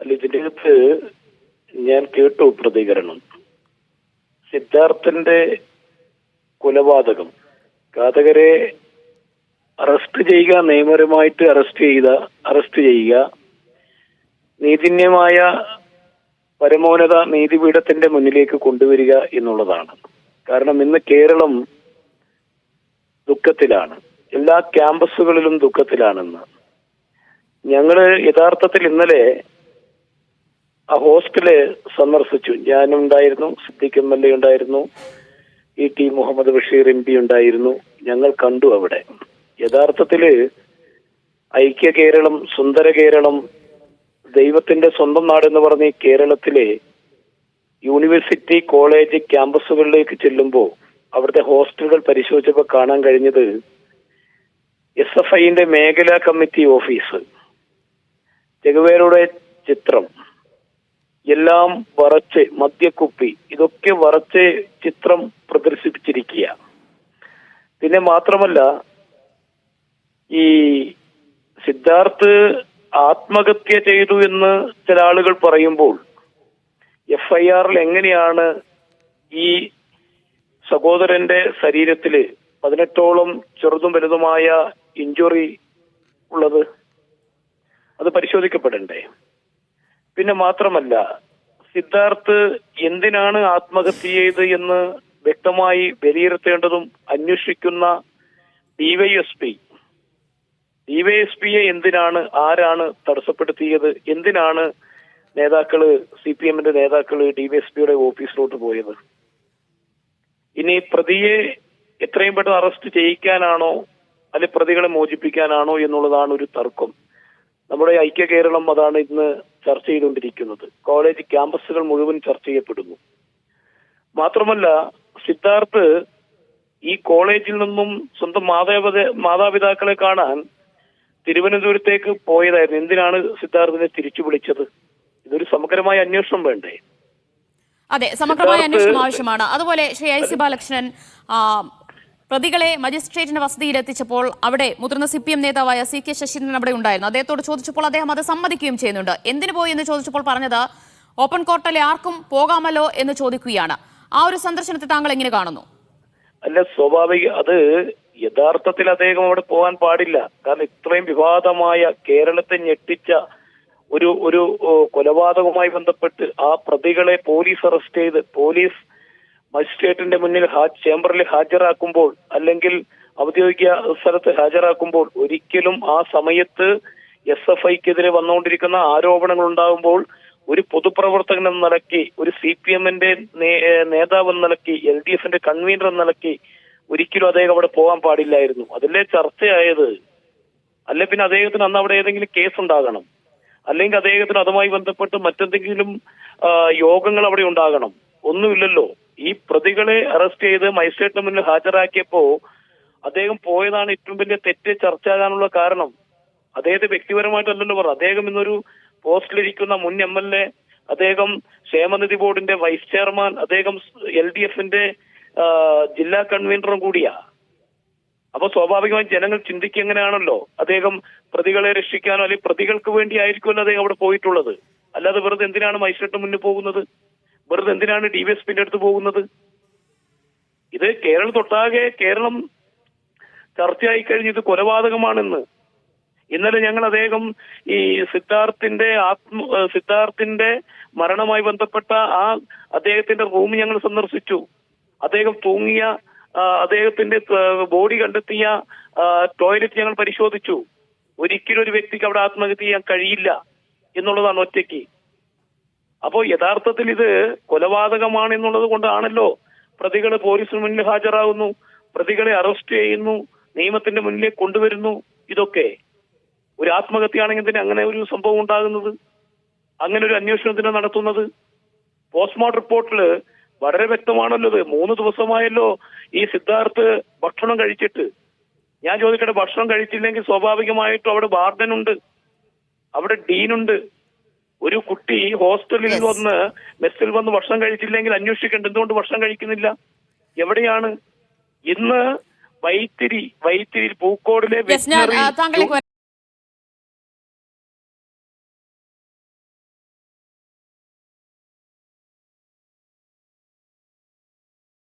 അല്ല, ഇതിനകത്ത് ഞാൻ കേട്ടു പ്രതികരണം. സിദ്ധാർത്ഥന്റെ കൊലപാതകം, ഘാതകരെ അറസ്റ്റ് ചെയ്യുക, നിയമപരമായിട്ട് അറസ്റ്റ് ചെയ്യുക, നീതിന്യമായ പരമോന്നത നീതിപീഠത്തിന്റെ മുന്നിലേക്ക് കൊണ്ടുവരിക എന്നുള്ളതാണ്. കാരണം ഇന്ന് കേരളം ദുഃഖത്തിലാണ്, എല്ലാ ക്യാമ്പസുകളിലും ദുഃഖത്തിലാണെന്ന്. ഞങ്ങള് യഥാർത്ഥത്തിൽ ഇന്നലെ ആ ഹോസ്റ്റല് സന്ദർശിച്ചു. ഞാനുണ്ടായിരുന്നു, സിദ്ദീഖ് MLA ഉണ്ടായിരുന്നു, ET മുഹമ്മദ് ബഷീർ MP ഉണ്ടായിരുന്നു. ഞങ്ങൾ കണ്ടു അവിടെ. യഥാർത്ഥത്തില് ഐക്യ കേരളം, സുന്ദര കേരളം, ദൈവത്തിന്റെ സ്വന്തം നാടെന്ന് പറഞ്ഞ ഈ കേരളത്തിലെ യൂണിവേഴ്സിറ്റി, കോളേജ് ക്യാമ്പസുകളിലേക്ക് ചെല്ലുമ്പോൾ അവിടുത്തെ ഹോസ്റ്റലുകൾ പരിശോധിച്ചപ്പോൾ കാണാൻ കഴിഞ്ഞത് SFIന്റെ മേഖലാ കമ്മിറ്റി ഓഫീസ്, ചെഗുവേരയുടെ ചിത്രം എല്ലാം വരച്ച്, മദ്യക്കുപ്പി, ഇതൊക്കെ വരച്ച് ചിത്രം പ്രദർശിപ്പിച്ചിരിക്കുക. പിന്നെ മാത്രമല്ല, ഈ സിദ്ധാർത്ഥ് ആത്മഹത്യ ചെയ്തു എന്ന് ചില ആളുകൾ പറയുമ്പോൾ FIRൽ എങ്ങനെയാണ് ഈ സഹോദരന്റെ ശരീരത്തില് 18ഓളം ചെറുതും വലുതുമായ ഇഞ്ചുറി ഉള്ളത്? അത് പരിശോധിക്കപ്പെടണ്ടേ? പിന്നെ മാത്രമല്ല, സിദ്ധാർത്ഥ് എന്തിനാണ് ആത്മഹത്യ ചെയ്ത് എന്ന് വ്യക്തമായി വിലയിരുത്തേണ്ടതും അന്വേഷിക്കുന്ന ഡിവൈഎസ്പിയെ ആരാണ് തടസ്സപ്പെടുത്തിയത്? എന്തിനാണ് CPMന്റെ നേതാക്കള് ഡിവൈഎസ്പിയുടെ ഓഫീസിലോട്ട് പോയത്? ഇനി പ്രതിയെ എത്രയും പെട്ടെന്ന് അറസ്റ്റ് ചെയ്യിക്കാനാണോ അല്ലെ പ്രതികളെ മോചിപ്പിക്കാനാണോ എന്നുള്ളതാണ് ഒരു തർക്കം. നമ്മുടെ ഐക്യ കേരളം അതാണ് ഇന്ന് ചർച്ച ചെയ്തുകൊണ്ടിരിക്കുന്നത്. കോളേജ് ക്യാമ്പസുകൾ മുഴുവൻ ചർച്ച ചെയ്യപ്പെടുന്നു. മാത്രമല്ല, സിദ്ധാർത്ഥ് ഈ കോളേജിൽ നിന്നും സ്വന്തം മാതാപിതാക്കളെ കാണാൻ തിരുവനന്തപുരത്തേക്ക് പോയതായിരുന്നു. എന്തിനാണ് സിദ്ധാർത്ഥിനെ തിരിച്ചു വിളിച്ചത്? ഇതൊരു സമഗ്രമായ അന്വേഷണം വേണ്ടേ? അതെ, സമഗ്രമായ അന്വേഷണം ആവശ്യമാണ്. അതുപോലെ ശ്രീ IC ബാലകൃഷ്ണൻ, പ്രതികളെ മജിസ്ട്രേറ്റിന്റെ വസതിയിൽ എത്തിച്ചപ്പോൾ അവിടെ മുതിർന്ന CPM നേതാവായ CK ശശീന്ദ്രൻ അവിടെ ഉണ്ടായിരുന്നു. അദ്ദേഹത്തോട് ചോദിച്ചപ്പോൾ അദ്ദേഹം അത് സമ്മതിക്കുകയും ചെയ്യുന്നുണ്ട്. എന്തിനു പോയി എന്ന് ചോദിച്ചപ്പോൾ പറഞ്ഞത് ഓപ്പൺ കോർട്ടിലെ ആർക്കും പോകാമല്ലോ എന്ന് ചോദിക്കുകയാണ്. ആ ഒരു സന്ദർശനത്തെ താങ്കൾ എങ്ങനെ കാണുന്നു? അല്ല, സ്വാഭാവിക, അത് യഥാർത്ഥത്തിൽ അദ്ദേഹം അവിടെ പോകാൻ പാടില്ല. കാരണം ഇത്രയും വിവാദമായ, കേരളത്തെ ഞെട്ടിച്ച ഒരു കൊലപാതകവുമായി ബന്ധപ്പെട്ട് ആ പ്രതികളെ പോലീസ് അറസ്റ്റ് ചെയ്ത് പോലീസ് മജിസ്ട്രേറ്റിന്റെ മുന്നിൽ ചേംബറിൽ ഹാജരാക്കുമ്പോൾ, അല്ലെങ്കിൽ ഔദ്യോഗിക സ്ഥലത്ത് ഹാജരാക്കുമ്പോൾ, ഒരിക്കലും ആ സമയത്ത് SFIക്കെതിരെ വന്നുകൊണ്ടിരിക്കുന്ന ആരോപണങ്ങൾ ഉണ്ടാകുമ്പോൾ ഒരു പൊതുപ്രവർത്തകൻ എന്ന നിലയ്ക്ക്, ഒരു CPMന്റെ നേതാവ് എന്ന നിലയ്ക്ക്, LDFന്റെ കൺവീനർ എന്ന നിലയ്ക്ക് ഒരിക്കലും അദ്ദേഹം അവിടെ പോകാൻ പാടില്ലായിരുന്നു. അതിലെ ചർച്ചയായത്. അല്ലെ പിന്നെ അദ്ദേഹത്തിന് അന്ന് അവിടെ ഏതെങ്കിലും കേസ് ഉണ്ടാകണം, അല്ലെങ്കിൽ അദ്ദേഹത്തിന് അതുമായി ബന്ധപ്പെട്ട് മറ്റെന്തെങ്കിലും യോഗങ്ങൾ അവിടെ ഉണ്ടാകണം. ഒന്നുമില്ലല്ലോ. ഈ പ്രതികളെ അറസ്റ്റ് ചെയ്ത് മജിസ്ട്രേറ്റിന് മുന്നിൽ ഹാജരാക്കിയപ്പോ അദ്ദേഹം പോയതാണ് ഏറ്റവും വലിയ തെറ്റ് ചർച്ചയാകാനുള്ള കാരണം. അദ്ദേഹത്തെ വ്യക്തിപരമായിട്ടല്ലല്ലോ പറഞ്ഞു. അദ്ദേഹം ഇന്നൊരു പോസ്റ്റിലിരിക്കുന്ന മുൻ MLA, അദ്ദേഹം ക്ഷേമനിധി ബോർഡിന്റെ വൈസ് ചെയർമാൻ, അദ്ദേഹം LDFന്റെ ജില്ലാ കൺവീനറും കൂടിയാ. അപ്പൊ സ്വാഭാവികമായും ജനങ്ങൾ ചിന്തിക്കുക എങ്ങനെയാണല്ലോ, അദ്ദേഹം പ്രതികളെ രക്ഷിക്കാനോ അല്ലെങ്കിൽ പ്രതികൾക്ക് വേണ്ടി ആയിരിക്കുമല്ലോ അദ്ദേഹം അവിടെ പോയിട്ടുള്ളത്. അല്ലാതെ വെറുതെ എന്തിനാണ് മജിസ്ട്രേറ്റിന് മുന്നിൽ പോകുന്നത്? വെറുതെ എന്തിനാണ് DVSPന്റെ അടുത്ത് പോകുന്നത്? ഇത് കേരളത്തൊട്ടാകെ കേരളം ചർച്ചയായി കഴിഞ്ഞ് ഇത് കൊലപാതകമാണെന്ന്. ഇന്നലെ ഞങ്ങൾ അദ്ദേഹം ഈ സിദ്ധാർത്ഥിന്റെ മരണവുമായി ബന്ധപ്പെട്ട അദ്ദേഹത്തിന്റെ റൂം ഞങ്ങൾ സന്ദർശിച്ചു. അദ്ദേഹം തൂങ്ങിയ അദ്ദേഹത്തിന്റെ ബോഡി കണ്ടെത്തിയ ടോയ്ലറ്റ് ഞങ്ങൾ പരിശോധിച്ചു. ഒരിക്കലും ഒരു വ്യക്തിക്ക് അവിടെ ആത്മഹത്യ ചെയ്യാൻ കഴിയില്ല എന്നുള്ളതാണ് ഒറ്റയ്ക്ക്. അപ്പോ യഥാർത്ഥത്തിൽ ഇത് കൊലപാതകമാണ് എന്നുള്ളത് കൊണ്ടാണല്ലോ പ്രതികളെ പോലീസിന് മുന്നിൽ ഹാജരാകുന്നു, പ്രതികളെ അറസ്റ്റ് ചെയ്യുന്നു, നിയമത്തിന്റെ മുന്നിലേക്ക് കൊണ്ടുവരുന്നു. ഇതൊക്കെ ഒരു ആത്മഹത്യയാണെങ്കിൽ തന്നെ അങ്ങനെ ഒരു സംഭവം ഉണ്ടാകുന്നത്, അങ്ങനെ ഒരു അന്വേഷണത്തിന് നടത്തുന്നത്. പോസ്റ്റ്മോർട്ടം റിപ്പോർട്ടില് വളരെ വ്യക്തമാണല്ലോ. 3 ദിവസമായല്ലോ ഈ സിദ്ധാർത്ഥ് ഭക്ഷണം കഴിച്ചിട്ട്. ഞാൻ ചോദിക്കട്ടെ, ഭക്ഷണം കഴിച്ചില്ലെങ്കിൽ സ്വാഭാവികമായിട്ടും അവിടെ വാർഡനുണ്ട്, അവിടെ ഡീനുണ്ട്. ഒരു കുട്ടി ഹോസ്റ്റലിൽ വന്ന് മെസ്സിൽ വന്ന് ഭക്ഷണം കഴിച്ചില്ലെങ്കിൽ അന്വേഷിക്കേണ്ട. എന്തുകൊണ്ട് ഭക്ഷണം കഴിക്കുന്നില്ല? എവിടെയാണ്? ഇന്ന് വൈത്തിരി പൂക്കോടിലെ